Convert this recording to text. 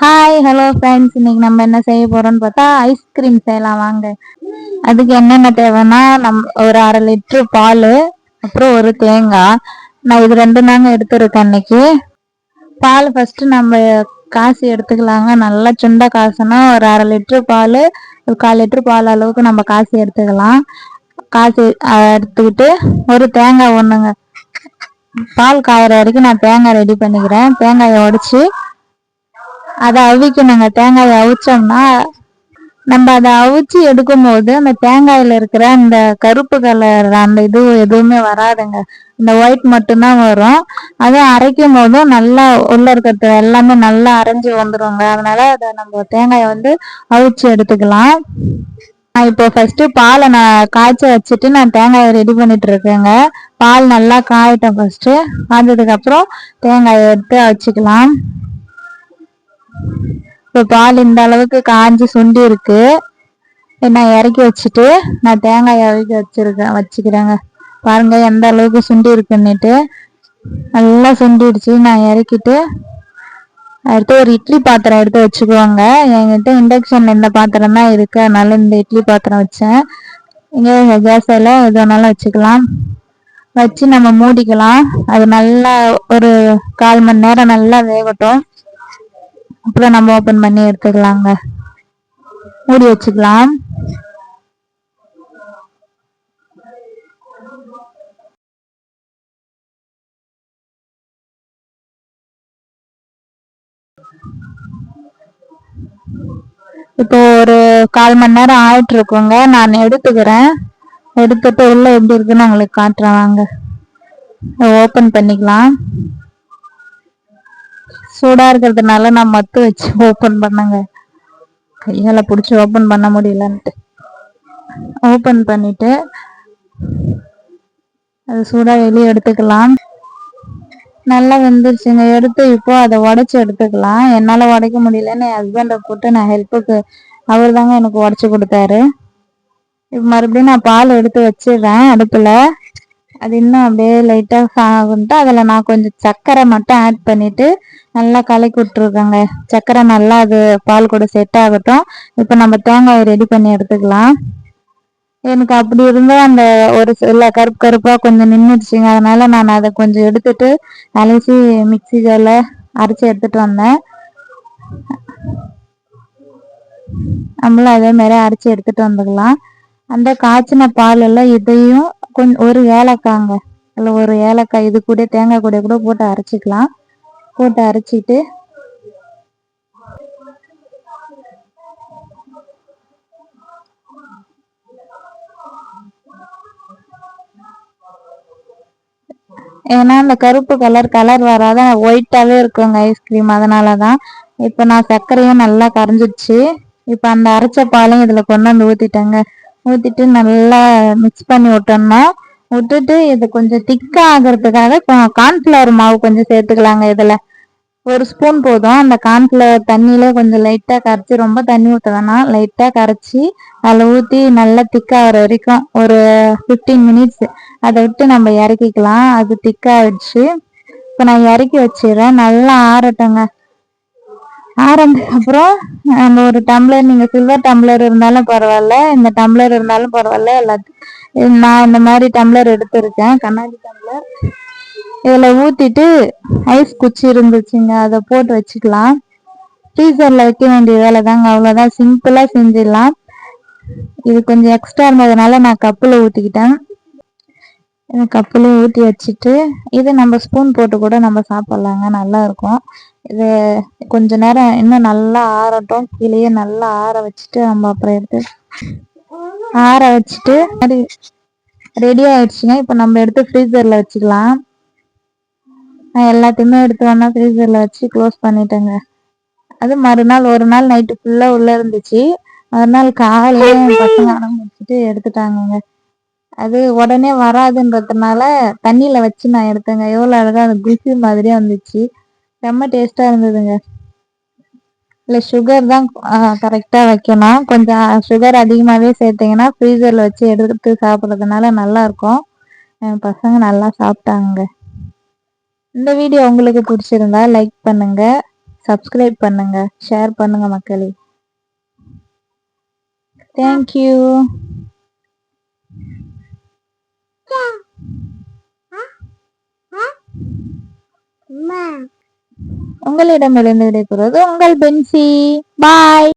Hi hello friends, இன்னைக்கு நம்ம என்ன செய்ய போறோம்னு பார்த்தா ஐஸ்கிரீம் செய்யலாம் வாங்க. அதுக்கு என்னென்ன தேவைன்னா ஒரு 1/2 லிட்டர் பால், அப்புறம் ஒரு தேங்காய். நான் இது ரெண்டு தாங்க எடுத்துருக்கேன் இன்னைக்கு. பால் ஃபர்ஸ்ட் நம்ம காசு எடுத்துக்கலாங்க. நல்லா சுண்டை காசுனா ஒரு 1/2 லிட்டர் பால், ஒரு 1/4 லிட்டர் பால் அளவுக்கு நம்ம காசு எடுத்துக்கலாம். காசு எடுத்துக்கிட்டு ஒரு தேங்காய் ஒண்ணுங்க. பால் காயிற வரைக்கும் நான் தேங்காய் ரெடி பண்ணிக்கிறேன். தேங்காயை உடைச்சி அதை அவிக்கணுங்க. தேங்காயை அவிச்சோம்னா நம்ம அதை அவிச்சு எடுக்கும் போது அந்த தேங்காயில இருக்கிற அந்த கருப்பு கலர் அந்த இது எதுவுமே வராதுங்க. இந்த ஒயிட் மட்டும்தான் வரும். அதை அரைக்கும் போதும் நல்லா உள்ள இருக்கிறது எல்லாமே நல்லா அரைஞ்சு வந்துருங்க. அதனால அதை நம்ம தேங்காயை அவிச்சு எடுத்துக்கலாம். நான் இப்போ ஃபர்ஸ்ட் பாலை நான் காய்ச்ச வச்சுட்டு நான் தேங்காயை ரெடி பண்ணிட்டு இருக்கேங்க. பால் நல்லா காயட்டும். ஃபர்ஸ்ட் காய்ச்சதுக்கு அப்புறம் தேங்காயை எடுத்து வச்சுக்கலாம். இப்போ பால் இந்த அளவுக்கு காஞ்சி சுண்டி இருக்கு. நான் இறக்கி வச்சுட்டு நான் தேங்காய் அவிக்க வச்சுக்கிறேங்க. பாருங்க எந்த அளவுக்கு சுண்டி இருக்குன்னுட்டு. நல்லா சுண்டிடுச்சு. நான் இறக்கிட்டு அடுத்து ஒரு இட்லி பாத்திரம் எடுத்து வச்சுக்குவாங்க. என்கிட்ட இண்டக்ஷன் இந்த பாத்திரம் தான் இருக்கு, அதனால இந்த இட்லி பாத்திரம் வச்சேன். இங்கே கேஸ் எல்லாம் எது வேணாலும் வச்சுக்கலாம். வச்சு நம்ம மூடிக்கலாம். அது நல்லா ஒரு 1/4 மணி நேரம் நல்லா வேகட்டும். அப்புறம் நம்ம ஓபன் பண்ணி எடுத்துக்கலாங்க. மூடி வச்சுக்கலாம். இப்போ ஒரு 1/4 மணி நேரம் ஆயிட்டு இருக்குங்க. நான் எடுத்துக்கிறேன். எடுத்துட்டு உள்ள எப்படி இருக்குன்னு உங்களுக்கு காட்டுறேன் வாங்க. ஓபன் பண்ணிக்கலாம். சூடா இருக்கிறதுனால நான் மத்து வச்சு ஓபன் பண்ணங்க. கையால பிடிச்சி ஓபன் பண்ண முடியலன்ட்டு ஓபன் பண்ணிட்டு அது சூடா வெளியே எடுத்துக்கலாம். நல்லா வெந்துருச்சுங்க. எடுத்து இப்போ அதை உடைச்சு எடுத்துக்கலாம். என்னால உடைக்க முடியலன்னு என் ஹஸ்பண்டை போட்டு நான் ஹெல்ப்புக்கு, அவர் தாங்க எனக்கு உடைச்சு கொடுத்தாரு. இப்போ மறுபடியும் நான் பால் எடுத்து வச்சிடுறேன் அடுப்புல. அது இன்னும் அப்படியே லைட்டா ஆகுன்ட்டு அதில் நான் கொஞ்சம் சர்க்கரை மட்டும் ஆட் பண்ணிட்டு நல்லா கலக்கி விட்டுருக்கேங்க. சர்க்கரை நல்லா அது பால் கூட செட் ஆகட்டும். இப்போ நம்ம தேங்காயை ரெடி பண்ணி எடுத்துக்கலாம். எனக்கு அப்படி இருந்தால் அந்த ஒரு சில கருப்பு கருப்பா கொஞ்சம் நின்றுடுச்சுங்க. அதனால நான் அதை கொஞ்சம் எடுத்துட்டு அலசி மிக்சி ஜாரில் அரைச்சி எடுத்துட்டு வந்தேன். நம்மளும் அதே மாதிரி அரைச்சி எடுத்துட்டு வந்துக்கலாம். அந்த காய்ச்சின பால் எல்லாம் இதையும் கொஞ்சம் ஒரு ஏலக்காங்க, இல்லை ஒரு ஏலக்காய் இது கூட தேங்காய் கூட போட்டு அரைச்சிக்கலாம். போட்டு அரைச்சிட்டு ஏன்னா அந்த கருப்பு கலர் வராத ஒயிட்டாவே இருக்குங்க ஐஸ்கிரீம். அதனாலதான். இப்ப நான் சர்க்கரையும் நல்லா கரைஞ்சிடுச்சு. இப்ப அந்த அரைச்ச பாலையும் இதுல கொண்டு வந்து ஊத்திட்டேங்க. ஊத்திட்டு நல்லா மிக்ஸ் பண்ணி விட்டுட்டு இது கொஞ்சம் திக்கா ஆகிறதுக்காக கார்ன்ஃபிளவர் மாவு கொஞ்சம் சேர்த்துக்கலாங்க. இதுல ஒரு ஸ்பூன் போதும். அந்த கார்ன்ஃபிளவர் தண்ணியில கொஞ்சம் லைட்டா கரைச்சி, ரொம்ப தண்ணி ஊற்ற வேணாம், லைட்டா கரைச்சி அதில் ஊற்றி நல்லா திக்காகிற வரைக்கும் ஒரு 15 மினிட்ஸ் அதை விட்டு நம்ம இறக்கிக்கலாம். அது திக்காகிடுச்சு. இப்போ நான் இறக்கி வச்சிடுறேன். நல்லா ஆறட்டுங்க. ஆறதுக்கு அப்புறம் நம்ம ஒரு டம்ளர், நீங்க சில்வர் டம்ளர் இருந்தாலும் பரவாயில்ல, இந்த டம்ளர் இருந்தாலும் பரவாயில்ல, எல்லாத்தையும் நான் இந்த மாதிரி டம்ளர் எடுத்திருக்கேன், கண்ணாடி டம்ளர். இதுல ஊத்திட்டு ஐஸ் குச்சி இருந்துச்சுங்க, அதை போட்டு வச்சுக்கலாம். ஃப்ரீசர்ல வைக்க வேண்டிய வேலை தாங்க, அவ்வளவுதான். சிம்பிளா செஞ்சிடலாம். இது கொஞ்சம் எக்ஸ்ட்ரா இருந்ததுனால நான் கப்புல ஊத்திக்கிட்டேன். கப்புல ஊற்றி வச்சுட்டு இது நம்ம ஸ்பூன் போட்டு கூட நம்ம சாப்பிடலாங்க, நல்லா இருக்கும். இது கொஞ்ச நேரம் இன்னும் நல்லா ஆறட்டும். கீழேயே நல்லா ஆற வச்சுட்டு நம்ம அப்புறம் எடுத்து ஆற வச்சுட்டு ரெடி ஆயிடுச்சுங்க. இப்போ நம்ம எடுத்து ஃப்ரீசர்ல வச்சுக்கலாம். நான் எல்லாத்தையுமே எடுத்து வேணா ஃப்ரீசர்ல வச்சு க்ளோஸ் பண்ணிட்டேங்க. அது மறுநாள் ஒரு நாள் நைட்டு ஃபுல்லா உள்ள இருந்துச்சு. மறுநாள் காலையில பசங்க முடிச்சுட்டு எடுத்துட்டாங்க. அது உடனே வராதுன்றதுனால தண்ணியில வச்சு நான் எடுத்தேங்க. எவ்வளவு அழகா அந்த குல்ஃபி மாதிரியே வந்துச்சு. செம்ம டேஸ்டா இருந்ததுங்க. இல்லை சுகர் தான் கரெக்டா வைக்கணும். கொஞ்சம் சுகர் அதிகமாகவே சேர்த்தீங்கன்னா ஃப்ரீசர்ல வச்சு எடுத்து சாப்பிட்றதுனால நல்லா இருக்கும். என் பசங்க நல்லா சாப்பிட்டாங்க. இந்த வீடியோ உங்களுக்கு பிடிச்சிருந்தா லைக் பண்ணுங்க, சப்ஸ்கிரைப் பண்ணுங்க, ஷேர் பண்ணுங்க மக்களே. தேங்க்யூ. உங்களிடமிருந்து விடைபெறுவது உங்கள் பென்சி. பாய்.